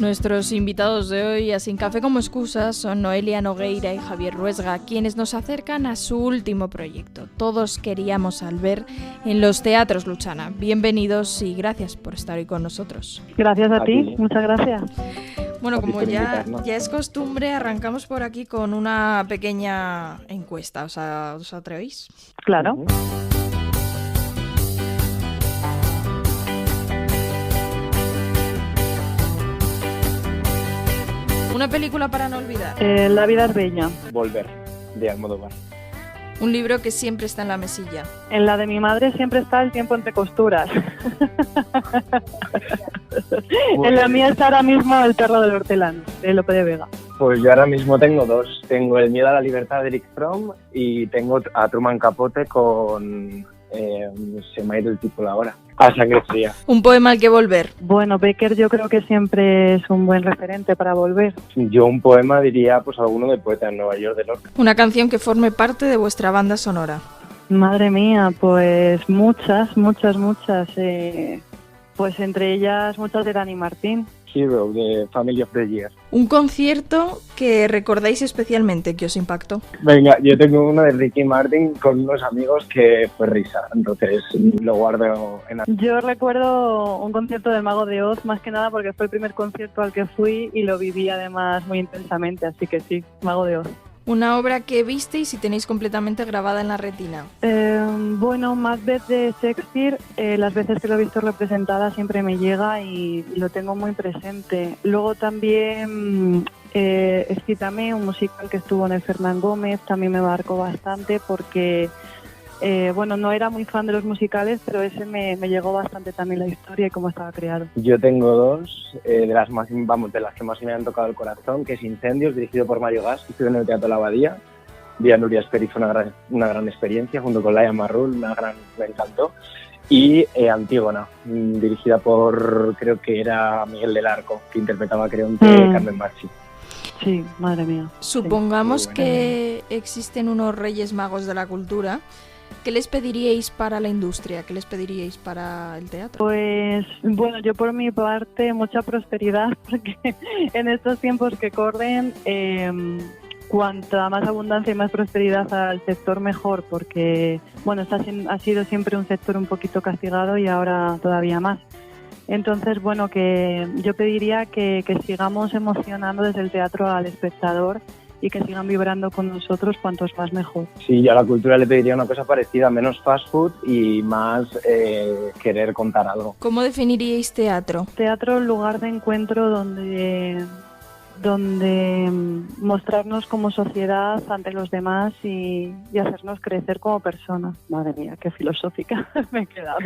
Nuestros invitados de hoy a Sin Café como Excusa son Noelia Nogueira y Javier Ruesga, quienes nos acercan a su último proyecto, Todos queríamos al ver, en los Teatros Luchana. Bienvenidos y gracias por estar hoy con nosotros. Gracias a ti, muchas gracias. Bueno, como ya es costumbre, arrancamos por aquí con una pequeña encuesta. ¿Os atrevéis? Claro. Una película para no olvidar. La vida es bella. Volver, de Almodóvar. Un libro que siempre está en la mesilla. En la de mi madre siempre está El tiempo entre costuras. En la mía está ahora mismo El perro del hortelano, de Lope de Vega. Pues yo ahora mismo tengo dos. Tengo El miedo a la libertad de Eric Fromm y tengo a Truman Capote con... se me ha ido el título ahora. A sangre fría. Un poema al que volver. Bueno, Becker yo creo que siempre es un buen referente para volver. Yo un poema diría pues alguno de Poeta en Nueva York de Lorca. Una canción que forme parte de vuestra banda sonora. Madre mía, pues muchas. Pues entre ellas muchas de Dani Martín. Hero, de Family of the Year. Un concierto que recordáis especialmente, que os impactó. Venga, yo tengo uno de Ricky Martin con unos amigos que fue risa, entonces lo guardo en... Yo recuerdo un concierto del Mago de Oz, más que nada porque fue el primer concierto al que fui y lo viví además muy intensamente, así que sí, Mago de Oz. Una obra que visteis y tenéis completamente grabada en la retina. Bueno, Macbeth de Shakespeare, las veces que lo he visto representada siempre me llega y lo tengo muy presente. Luego también Excítame, un musical que estuvo en el Fernán Gómez, también me marcó bastante porque... bueno, no era muy fan de los musicales, pero ese me llegó bastante también la historia y cómo estaba creado. Yo tengo dos, de las que más me han tocado el corazón, que es Incendios, dirigido por Mario Gas, que estuve en el Teatro La Abadía. Vi a Nuria Esperi, fue una gran experiencia, junto con Laia Marrul, me encantó. Y Antígona, dirigida por, creo que era Miguel del Arco, que interpretaba, creo, Carmen Machi. Sí, madre mía. Supongamos sí. Que existen unos Reyes Magos de la cultura. ¿Qué les pediríais para la industria? ¿Qué les pediríais para el teatro? Pues, bueno, yo por mi parte, mucha prosperidad, porque en estos tiempos que corren, cuanta más abundancia y más prosperidad al sector, mejor, porque, bueno, ha sido siempre un sector un poquito castigado y ahora todavía más. Entonces, bueno, que yo pediría que sigamos emocionando desde el teatro al espectador y que sigan vibrando con nosotros, cuantos más mejor. Sí, yo a la cultura le pediría una cosa parecida, menos fast food y más querer contar algo. ¿Cómo definiríais teatro? Teatro, lugar de encuentro donde mostrarnos como sociedad ante los demás y hacernos crecer como personas. Madre mía, qué filosófica me he quedado.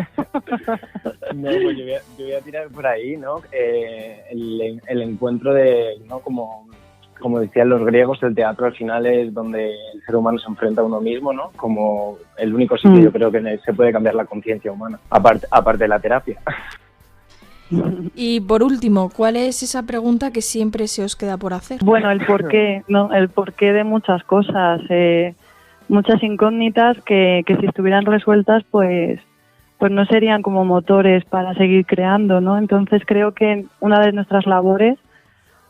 No, pues yo voy a tirar por ahí, ¿no? El encuentro de, ¿no? Como decían los griegos, el teatro al final es donde el ser humano se enfrenta a uno mismo, ¿no? Como el único sitio, yo creo que se puede cambiar la conciencia humana, aparte de la terapia. Y por último, ¿cuál es esa pregunta que siempre se os queda por hacer? Bueno, el porqué, ¿no? El porqué de muchas cosas, muchas incógnitas que si estuvieran resueltas, pues no serían como motores para seguir creando, ¿no? Entonces creo que una de nuestras labores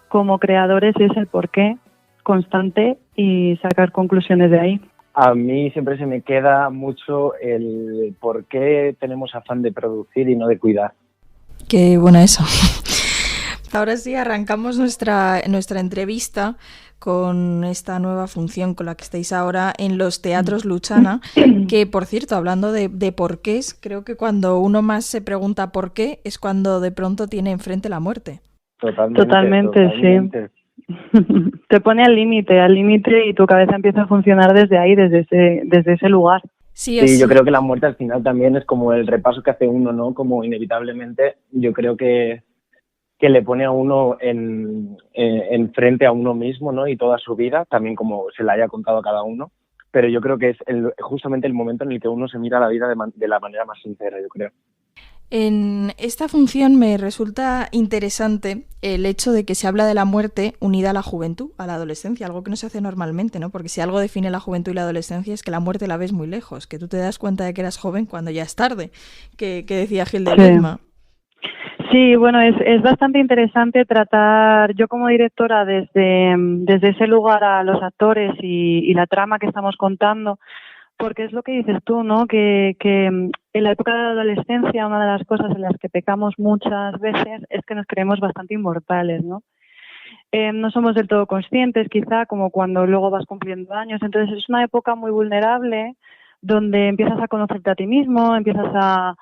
como creadores es el porqué constante y sacar conclusiones de ahí. A mí siempre se me queda mucho el por qué tenemos afán de producir y no de cuidar. Qué buena eso. Ahora sí, arrancamos nuestra entrevista con esta nueva función con la que estáis ahora en los Teatros Luchana, que, por cierto, hablando de porqués, creo que cuando uno más se pregunta por qué es cuando de pronto tiene enfrente la muerte. Totalmente. Sí. Te pone al límite y tu cabeza empieza a funcionar desde ahí, desde ese lugar. Sí, yo creo que la muerte al final también es como el repaso que hace uno, ¿no? Como inevitablemente yo creo que le pone a uno en frente a uno mismo, ¿no? Y toda su vida, también como se la haya contado a cada uno. Pero yo creo que es justamente el momento en el que uno se mira la vida de la manera más sincera, yo creo. En esta función me resulta interesante el hecho de que se habla de la muerte unida a la juventud, a la adolescencia, algo que no se hace normalmente, ¿no? Porque si algo define la juventud y la adolescencia es que la muerte la ves muy lejos, que tú te das cuenta de que eras joven cuando ya es tarde, que decía Gil de Ledma. Sí, bueno, es bastante interesante tratar, yo como directora, desde ese lugar a los actores y la trama que estamos contando, porque es lo que dices tú, ¿no? Que en la época de la adolescencia una de las cosas en las que pecamos muchas veces es que nos creemos bastante inmortales, ¿no? No somos del todo conscientes, quizá, como cuando luego vas cumpliendo años. Entonces es una época muy vulnerable donde empiezas a conocerte a ti mismo, empiezas a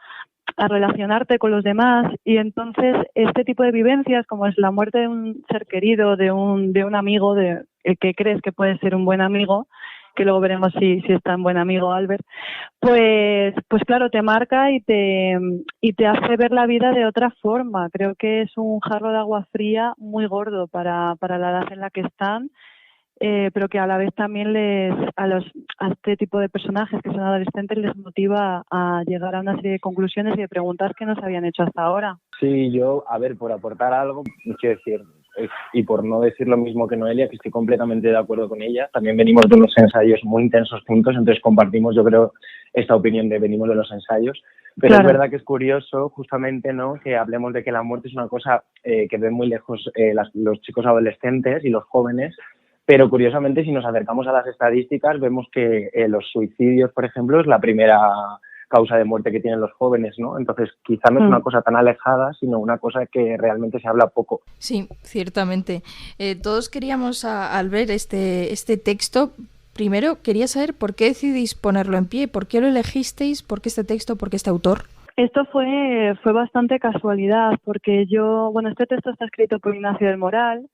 relacionarte con los demás, y entonces este tipo de vivencias, como es la muerte de un ser querido, de un amigo, de el que crees que puede ser un buen amigo, que luego veremos si es tan buen amigo Albert, pues claro, te marca y te hace ver la vida de otra forma. Creo que es un jarro de agua fría muy gordo para la edad en la que están, pero que a la vez también a este tipo de personajes que son adolescentes les motiva a llegar a una serie de conclusiones y de preguntas que no se habían hecho hasta ahora. Sí, yo, a ver, por aportar algo, quiero decir, y por no decir lo mismo que Noelia, que estoy completamente de acuerdo con ella, también venimos de unos ensayos muy intensos juntos, entonces compartimos, yo creo, esta opinión de venimos de los ensayos, pero claro, es verdad que es curioso, justamente, ¿no?, que hablemos de que la muerte es una cosa que ven muy lejos los chicos adolescentes y los jóvenes, pero curiosamente, si nos acercamos a las estadísticas, vemos que los suicidios, por ejemplo, es la primera causa de muerte que tienen los jóvenes, ¿no? Entonces, quizá no es una cosa tan alejada, sino una cosa que realmente se habla poco. Sí, ciertamente. Todos queríamos, al ver este texto, primero quería saber por qué decidís ponerlo en pie, por qué lo elegisteis, por qué este texto, por qué este autor. Esto fue bastante casualidad, porque este texto está escrito por Ignacio del Moral,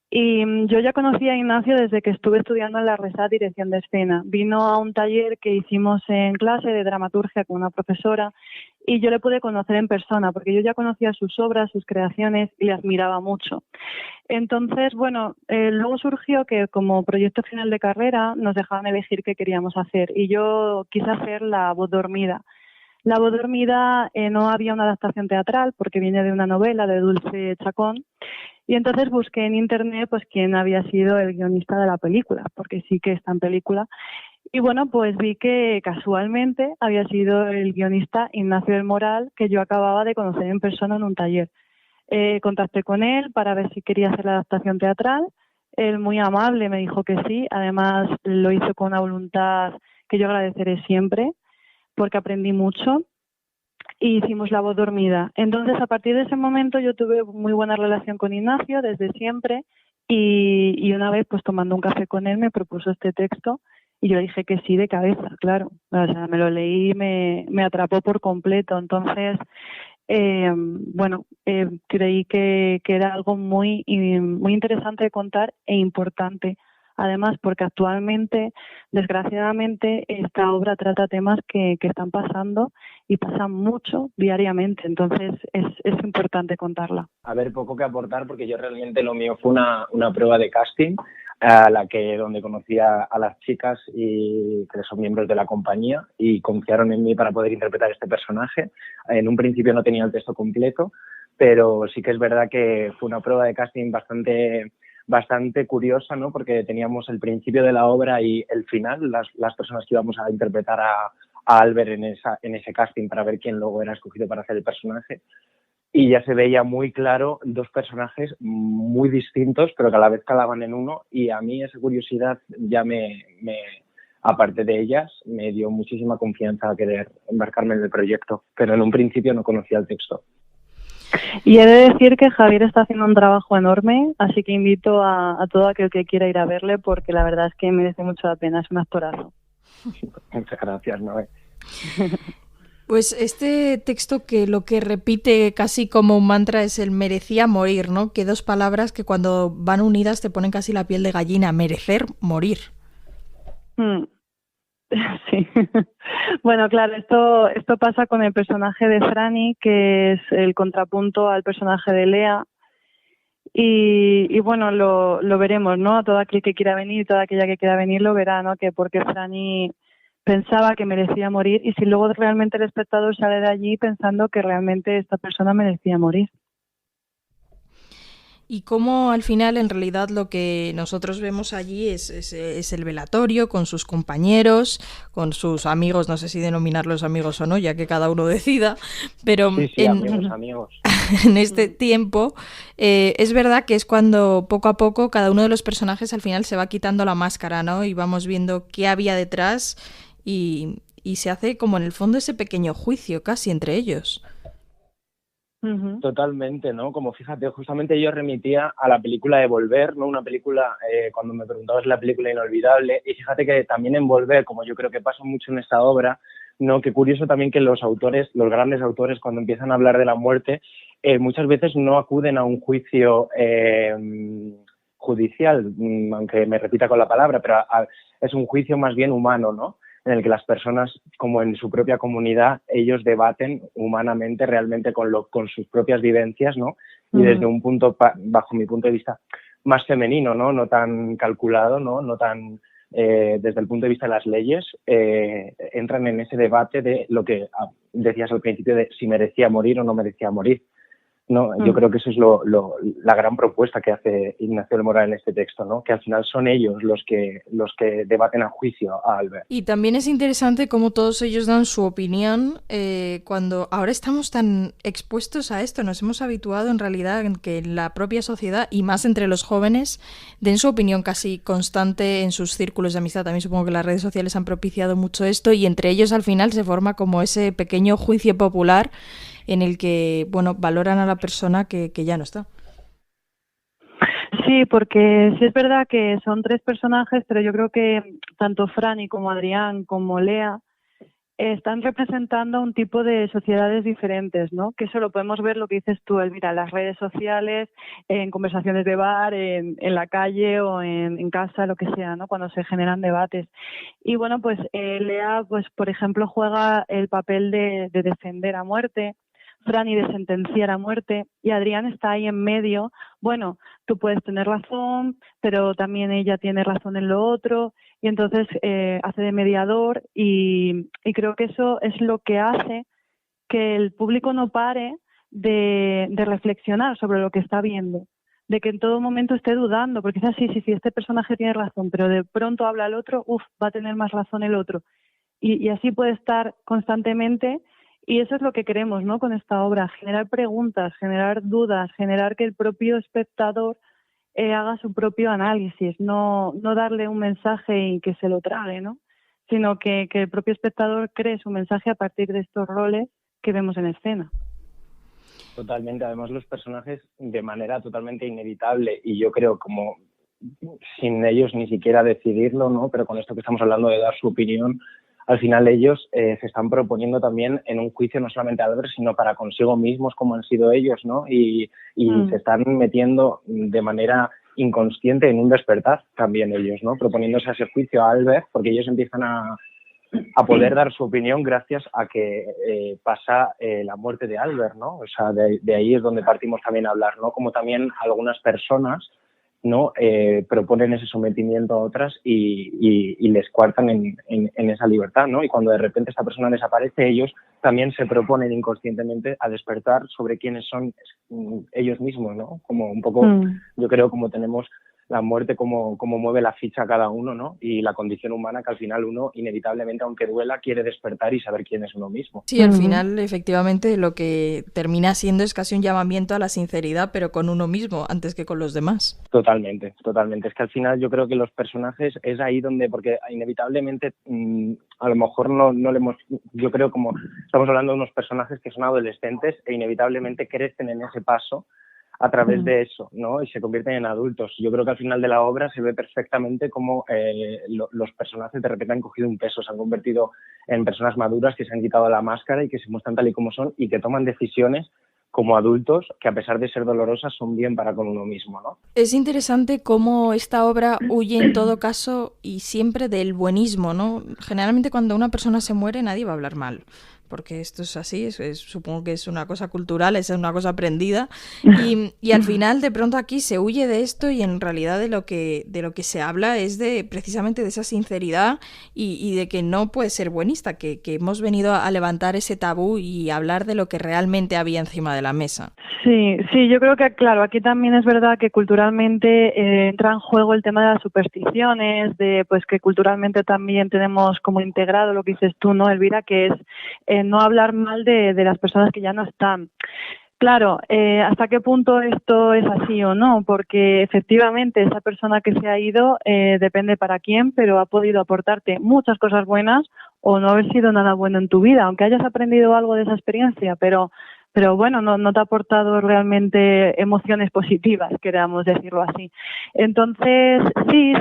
y yo ya conocía a Ignacio desde que estuve estudiando en la RESAT Dirección de Escena. Vino a un taller que hicimos en clase de dramaturgia con una profesora y yo le pude conocer en persona porque yo ya conocía sus obras, sus creaciones y le admiraba mucho. Entonces, luego surgió que como proyecto final de carrera nos dejaban elegir qué queríamos hacer y yo quise hacer La voz dormida. La voz dormida no había una adaptación teatral porque viene de una novela de Dulce Chacón. Y entonces busqué en internet pues quién había sido el guionista de la película, porque sí que está en película. Y pues vi que casualmente había sido el guionista Ignacio del Moral, que yo acababa de conocer en persona en un taller. Contacté con él para ver si quería hacer la adaptación teatral. Él, muy amable, me dijo que sí. Además, lo hizo con una voluntad que yo agradeceré siempre, porque aprendí mucho. Y hicimos La voz dormida. Entonces, a partir de ese momento yo tuve muy buena relación con Ignacio desde siempre y una vez, pues tomando un café con él, me propuso este texto y yo dije que sí de cabeza, claro. O sea, me lo leí y me atrapó por completo. Entonces, creí que era algo muy interesante de contar e importante. Además, porque actualmente, desgraciadamente, esta obra trata temas que están pasando y pasan mucho diariamente. Entonces, es importante contarla. A ver, poco que aportar, porque yo realmente lo mío fue una prueba de casting, donde conocí a las chicas y que son miembros de la compañía y confiaron en mí para poder interpretar este personaje. En un principio no tenía el texto completo, pero sí que es verdad que fue una prueba de casting bastante curiosa, ¿no? Porque teníamos el principio de la obra y el final, las personas que íbamos a interpretar a Albert en ese casting para ver quién luego era escogido para hacer el personaje. Y ya se veía muy claro dos personajes muy distintos, pero que a la vez calaban en uno. Y a mí esa curiosidad ya aparte de ellas, me dio muchísima confianza a querer embarcarme en el proyecto. Pero en un principio no conocía el texto. Y he de decir que Javier está haciendo un trabajo enorme, así que invito a todo aquel que quiera ir a verle, porque la verdad es que merece mucho la pena, es un actorazo. Muchas gracias, Noé. Pues este texto que lo que repite casi como un mantra es el merecía morir, ¿no? Que dos palabras que cuando van unidas te ponen casi la piel de gallina, merecer morir. Sí. Bueno, claro, esto pasa con el personaje de Franny, que es el contrapunto al personaje de Lea. Y lo veremos, ¿no? A todo aquel que quiera venir, toda aquella que quiera venir lo verá, ¿no? Que porque Franny pensaba que merecía morir y si luego realmente el espectador sale de allí pensando que realmente esta persona merecía morir. Y cómo al final en realidad lo que nosotros vemos allí es el velatorio con sus compañeros, con sus amigos, no sé si denominarlos amigos o no, ya que cada uno decida, pero sí, amigos. en este tiempo, es verdad que es cuando poco a poco cada uno de los personajes al final se va quitando la máscara, ¿no? Y vamos viendo qué había detrás y se hace como en el fondo ese pequeño juicio casi entre ellos. Totalmente, ¿no? Como fíjate, justamente yo remitía a la película de Volver, ¿no? Una película, cuando me preguntabas la película inolvidable, y fíjate que también en Volver, como yo creo que pasa mucho en esta obra, ¿no? Qué curioso también que los autores, los grandes autores, cuando empiezan a hablar de la muerte, muchas veces no acuden a un juicio judicial, aunque me repita con la palabra, pero es un juicio más bien humano, ¿no? En el que las personas, como en su propia comunidad, ellos debaten humanamente, realmente con sus propias vivencias, ¿no? Y desde un punto, bajo mi punto de vista, más femenino, ¿no? No tan calculado, ¿no? No tan desde el punto de vista de las leyes, entran en ese debate de lo que decías al principio, de si merecía morir o no merecía morir. No, yo creo que eso es la gran propuesta que hace Ignacio del Moral en este texto, ¿no? Que al final son ellos los que debaten a juicio a Albert. Y también es interesante cómo todos ellos dan su opinión cuando ahora estamos tan expuestos a esto, nos hemos habituado en realidad en que la propia sociedad y más entre los jóvenes den su opinión casi constante en sus círculos de amistad. También supongo que las redes sociales han propiciado mucho esto y entre ellos al final se forma como ese pequeño juicio popular en el que, bueno, valoran a la persona que ya no está. Sí, porque sí es verdad que son tres personajes, pero yo creo que tanto Franny como Adrián como Lea están representando un tipo de sociedades diferentes, ¿no? Que eso lo podemos ver, lo que dices tú, Elvira, en las redes sociales, en conversaciones de bar, en la calle o en casa, lo que sea, ¿no? Cuando se generan debates. Y bueno, pues Lea, pues por ejemplo, juega el papel de defender a muerte, Franny de sentenciar a muerte, y Adrián está ahí en medio. Bueno, tú puedes tener razón, pero también ella tiene razón en lo otro, y entonces hace de mediador, y creo que eso es lo que hace que el público no pare de reflexionar sobre lo que está viendo, de que en todo momento esté dudando, porque quizás sí, este personaje tiene razón, pero de pronto habla el otro, va a tener más razón el otro, y así puede estar constantemente. Y eso es lo que queremos, ¿no? Con esta obra, generar preguntas, generar dudas, generar que el propio espectador haga su propio análisis, no darle un mensaje y que se lo trague, ¿no? Sino que el propio espectador cree su mensaje a partir de estos roles que vemos en escena. Totalmente, además los personajes de manera totalmente inevitable, y yo creo como sin ellos ni siquiera decidirlo, ¿no? Pero con esto que estamos hablando de dar su opinión, al final ellos se están proponiendo también en un juicio no solamente a Albert, sino para consigo mismos, como han sido ellos, ¿no? Y se están metiendo de manera inconsciente en un despertar también ellos, ¿no? Proponiéndose ese juicio a Albert, porque ellos empiezan a poder dar su opinión gracias a que pasa la muerte de Albert, ¿no? O sea, de ahí es donde partimos también a hablar, ¿no? Como también algunas personas, ¿no? Proponen ese sometimiento a otras y les coartan en esa libertad, ¿no? Y cuando de repente esta persona desaparece, ellos también se proponen inconscientemente a despertar sobre quiénes son ellos mismos, ¿no? Como un poco, yo creo, como tenemos la muerte como mueve la ficha a cada uno, ¿no? Y la condición humana que al final uno, inevitablemente, aunque duela, quiere despertar y saber quién es uno mismo. Sí, al final, efectivamente, lo que termina siendo es casi un llamamiento a la sinceridad, pero con uno mismo, antes que con los demás. Totalmente. Es que al final yo creo que los personajes es ahí donde, porque inevitablemente a lo mejor no le hemos, yo creo como estamos hablando de unos personajes que son adolescentes e inevitablemente crecen en ese paso a través de eso, ¿no? Y se convierten en adultos. Yo creo que al final de la obra se ve perfectamente cómo los personajes de repente han cogido un peso, se han convertido en personas maduras que se han quitado la máscara y que se muestran tal y como son y que toman decisiones como adultos que a pesar de ser dolorosas son bien para con uno mismo, ¿no? Es interesante cómo esta obra huye en todo caso y siempre del buenismo, ¿no? Generalmente cuando una persona se muere nadie va a hablar mal, porque esto es así, supongo que es una cosa cultural, es una cosa aprendida y al final de pronto aquí se huye de esto y en realidad de lo que se habla es precisamente de esa sinceridad y de que no puede ser buenista, que hemos venido a levantar ese tabú y hablar de lo que realmente había encima de la mesa. Sí, yo creo que claro, aquí también es verdad que culturalmente entra en juego el tema de las supersticiones, de pues que culturalmente también tenemos como integrado lo que dices tú, ¿no, Elvira? Que es no hablar mal de las personas que ya no están. Claro, ¿hasta qué punto esto es así o no? Porque efectivamente esa persona que se ha ido depende para quién, pero ha podido aportarte muchas cosas buenas o no haber sido nada bueno en tu vida, aunque hayas aprendido algo de esa experiencia, pero bueno, no te ha aportado realmente emociones positivas, queramos decirlo así. Entonces, sí,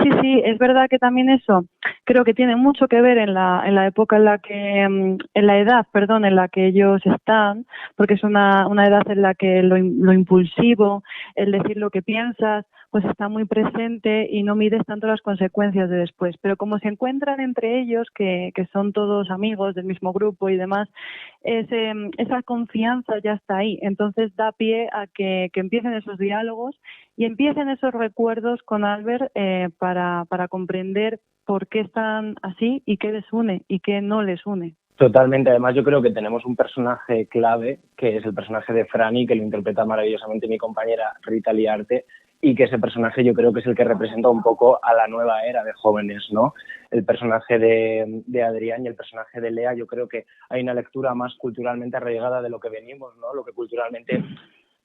es verdad que también eso creo que tiene mucho que ver en la época en la que, en la edad, perdón, en la que ellos están, porque es una edad en la que lo impulsivo, el decir lo que piensas, pues está muy presente y no mides tanto las consecuencias de después. Pero como se encuentran entre ellos, que son todos amigos del mismo grupo y demás, esa confianza ya está ahí. Entonces da pie a que empiecen esos diálogos y empiecen esos recuerdos con Albert para comprender por qué están así y qué les une y qué no les une. Totalmente. Además, yo creo que tenemos un personaje clave, que es el personaje de Franny, que lo interpreta maravillosamente mi compañera Rita Liarte, y que ese personaje yo creo que es el que representa un poco a la nueva era de jóvenes, ¿no? El personaje de Adrián y el personaje de Lea, yo creo que hay una lectura más culturalmente arraigada de lo que venimos, ¿no? Lo que culturalmente,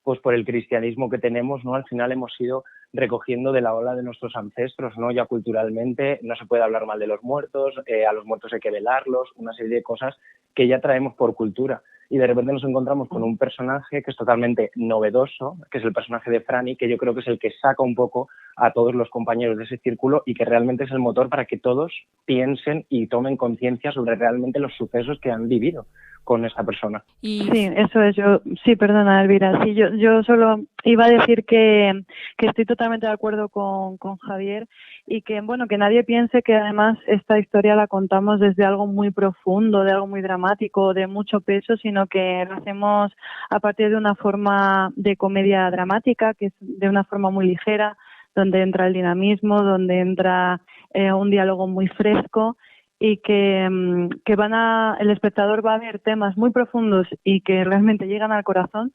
pues por el cristianismo que tenemos, ¿no? Al final hemos ido recogiendo de la ola de nuestros ancestros, ¿no? Ya culturalmente no se puede hablar mal de los muertos, a los muertos hay que velarlos, una serie de cosas que ya traemos por cultura. Y de repente nos encontramos con un personaje que es totalmente novedoso, que es el personaje de Franny, que yo creo que es el que saca un poco a todos los compañeros de ese círculo y que realmente es el motor para que todos piensen y tomen conciencia sobre realmente los sucesos que han vivido con esta persona. Sí, eso es. Sí, perdona, Elvira. Sí, yo solo iba a decir que estoy totalmente de acuerdo con Javier y que, bueno, que nadie piense que además esta historia la contamos desde algo muy profundo, de algo muy dramático, de mucho peso, sino que lo hacemos a partir de una forma de comedia dramática, que es de una forma muy ligera, donde entra el dinamismo, donde entra un diálogo muy fresco y que el espectador va a ver temas muy profundos y que realmente llegan al corazón,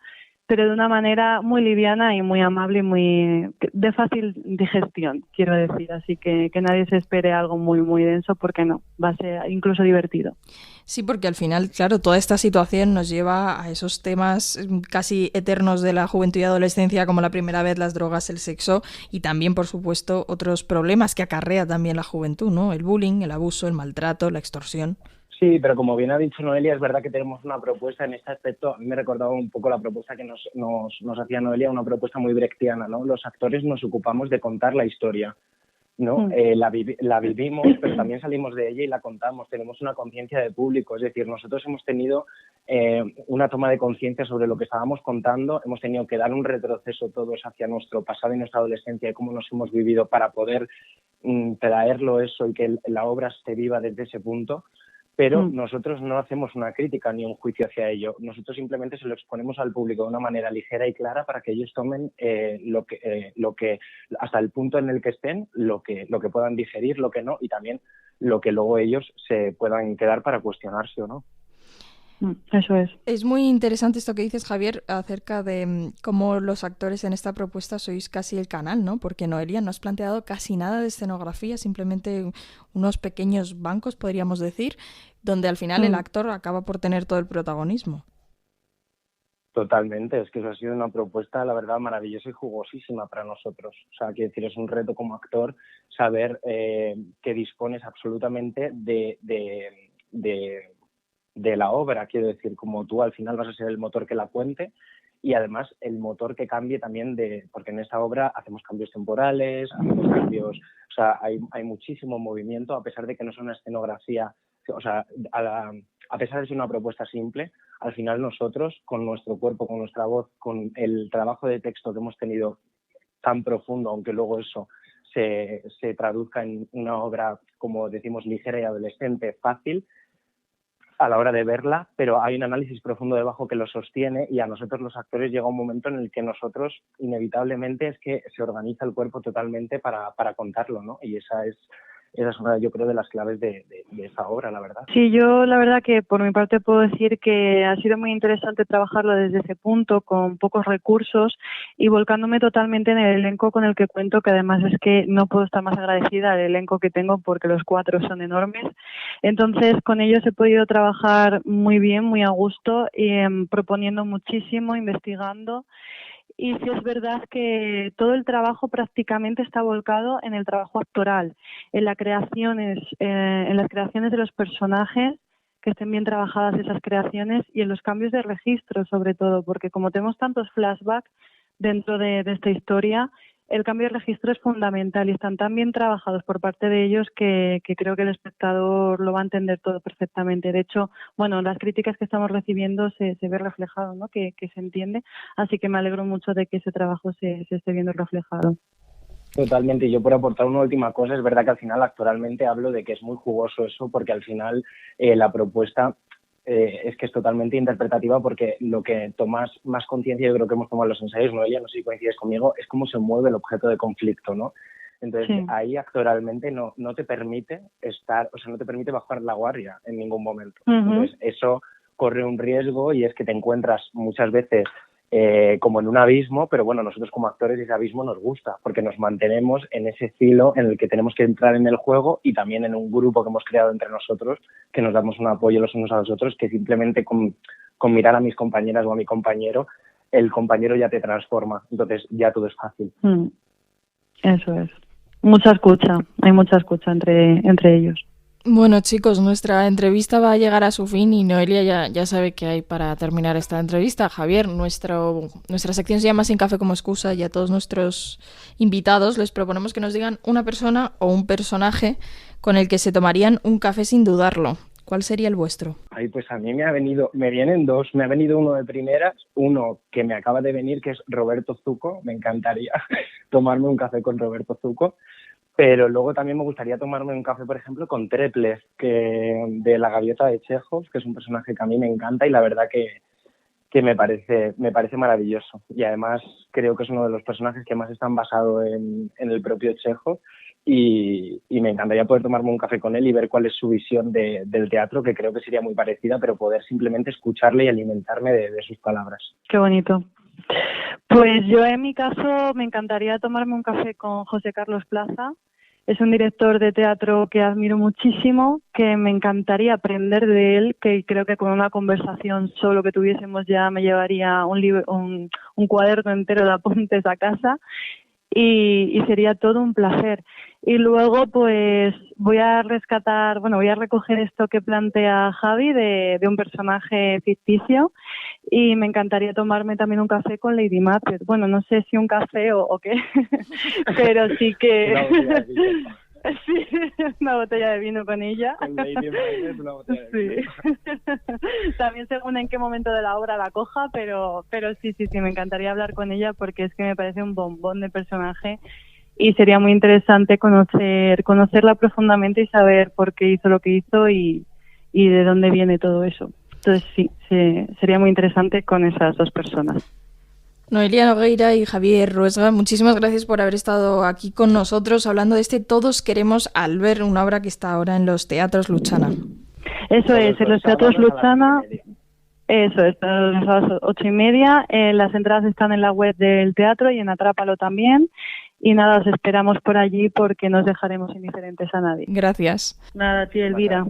pero de una manera muy liviana y muy amable y muy de fácil digestión, quiero decir. Así que nadie se espere algo muy, muy denso, porque no, va a ser incluso divertido. Sí, porque al final, claro, toda esta situación nos lleva a esos temas casi eternos de la juventud y adolescencia, como la primera vez, las drogas, el sexo y también, por supuesto, otros problemas que acarrea también la juventud, ¿no? El bullying, el abuso, el maltrato, la extorsión. Sí, pero como bien ha dicho Noelia, es verdad que tenemos una propuesta en este aspecto. A mí me recordaba un poco la propuesta que nos hacía Noelia, una propuesta muy brechtiana, ¿no? Los actores nos ocupamos de contar la historia, ¿no? La vivimos, pero también salimos de ella y la contamos. Tenemos una conciencia de público, es decir, nosotros hemos tenido una toma de conciencia sobre lo que estábamos contando, hemos tenido que dar un retroceso todos hacia nuestro pasado y nuestra adolescencia y cómo nos hemos vivido para poder traerlo eso y que la obra esté viva desde ese punto. Pero nosotros no hacemos una crítica ni un juicio hacia ello. Nosotros simplemente se lo exponemos al público de una manera ligera y clara para que ellos tomen lo que hasta el punto en el que estén, lo que puedan digerir, lo que no, y también lo que luego ellos se puedan quedar para cuestionarse o no. Eso es. Es muy interesante esto que dices, Javier, acerca de cómo los actores en esta propuesta sois casi el canal, ¿no? Porque Noelia, no has planteado casi nada de escenografía, simplemente unos pequeños bancos, podríamos decir, donde al final el actor acaba por tener todo el protagonismo. Totalmente, es que eso ha sido una propuesta, la verdad, maravillosa y jugosísima para nosotros. O sea, quiero decir, es un reto como actor saber que dispones absolutamente de la obra, quiero decir, como tú al final vas a ser el motor que la cuente y además el motor que cambie también porque en esta obra hacemos cambios temporales, hacemos cambios, o sea, hay muchísimo movimiento, a pesar de que no es una escenografía, o sea, a pesar de ser una propuesta simple, al final nosotros, con nuestro cuerpo, con nuestra voz, con el trabajo de texto que hemos tenido tan profundo, aunque luego eso se traduzca en una obra, como decimos, ligera y adolescente, fácil, a la hora de verla, pero hay un análisis profundo debajo que lo sostiene y a nosotros los actores llega un momento en el que nosotros inevitablemente es que se organiza el cuerpo totalmente para contarlo, ¿no? Y esa es esa es una, yo creo, de las claves de esa obra, la verdad. Sí, yo la verdad que por mi parte puedo decir que ha sido muy interesante trabajarlo desde ese punto, con pocos recursos y volcándome totalmente en el elenco con el que cuento, que además es que no puedo estar más agradecida al elenco que tengo porque los 4 son enormes. Entonces, con ellos he podido trabajar muy bien, muy a gusto, proponiendo muchísimo, investigando. Y sí es verdad que todo el trabajo prácticamente está volcado en el trabajo actoral, en las creaciones de los personajes, que estén bien trabajadas esas creaciones, y en los cambios de registro sobre todo, porque como tenemos tantos flashbacks dentro de esta historia, el cambio de registro es fundamental y están tan bien trabajados por parte de ellos que creo que el espectador lo va a entender todo perfectamente. De hecho, bueno, las críticas que estamos recibiendo se ve reflejado, ¿no? Que se entiende, así que me alegro mucho de que ese trabajo se esté viendo reflejado. Totalmente, y yo por aportar una última cosa, es verdad que al final actualmente hablo de que es muy jugoso eso, porque al final la propuesta es que es totalmente interpretativa, porque lo que tomas más conciencia, yo creo que hemos tomado los ensayos, Noelia, no sé si coincides conmigo, es cómo se mueve el objeto de conflicto, ¿no? Entonces, sí, ahí actoralmente no te permite estar, o sea, no te permite bajar la guardia en ningún momento. Uh-huh. Entonces, eso corre un riesgo y es que te encuentras muchas veces como en un abismo, pero bueno, nosotros como actores ese abismo nos gusta, porque nos mantenemos en ese filo en el que tenemos que entrar en el juego y también en un grupo que hemos creado entre nosotros, que nos damos un apoyo los unos a los otros, que simplemente con mirar a mis compañeras o a mi compañero, el compañero ya te transforma, entonces ya todo es fácil. Eso es. Mucha escucha, hay mucha escucha entre ellos. Bueno, chicos, nuestra entrevista va a llegar a su fin y Noelia ya sabe qué hay para terminar esta entrevista. Javier, nuestra sección se llama Sin café como excusa y a todos nuestros invitados les proponemos que nos digan una persona o un personaje con el que se tomarían un café sin dudarlo. ¿Cuál sería el vuestro? Ay, pues a mí me vienen dos. Me ha venido uno de primeras, uno que me acaba de venir, que es Roberto Zucco. Me encantaría tomarme un café con Roberto Zucco. Pero luego también me gustaría tomarme un café, por ejemplo, con Treples, de La Gaviota de Chejov, que es un personaje que a mí me encanta y la verdad que me parece maravilloso. Y además creo que es uno de los personajes que más están basados en el propio Chejov y me encantaría poder tomarme un café con él y ver cuál es su visión del teatro, que creo que sería muy parecida, pero poder simplemente escucharle y alimentarme de sus palabras. Qué bonito. Pues yo en mi caso me encantaría tomarme un café con José Carlos Plaza. Es un director de teatro que admiro muchísimo, que me encantaría aprender de él, que creo que con una conversación solo que tuviésemos ya me llevaría un cuaderno entero de apuntes a casa y sería todo un placer. Y luego pues voy a recoger esto que plantea Javi de un personaje ficticio y me encantaría tomarme también un café con Lady Macbeth. Bueno, no sé si un café o qué, pero sí que... Sí, una botella de vino con ella. Con Lady Macbeth es una botella de vino. Sí. También según en qué momento de la obra la coja, pero sí, me encantaría hablar con ella porque es que me parece un bombón de personaje y sería muy interesante conocerla profundamente y saber por qué hizo lo que hizo y de dónde viene todo eso. Entonces sí, sería muy interesante con esas dos personas. Noelia Nogueira y Javier Ruesga, muchísimas gracias por haber estado aquí con nosotros hablando de Todos queremos al ver, una obra que está ahora en los teatros Luchana. Eso es, en los teatros Luchana. Eso es, a las 8:30. Las entradas están en la web del teatro y en Atrápalo también. Y nada, os esperamos por allí porque no os dejaremos indiferentes a nadie. Gracias. Nada, a ti, Elvira.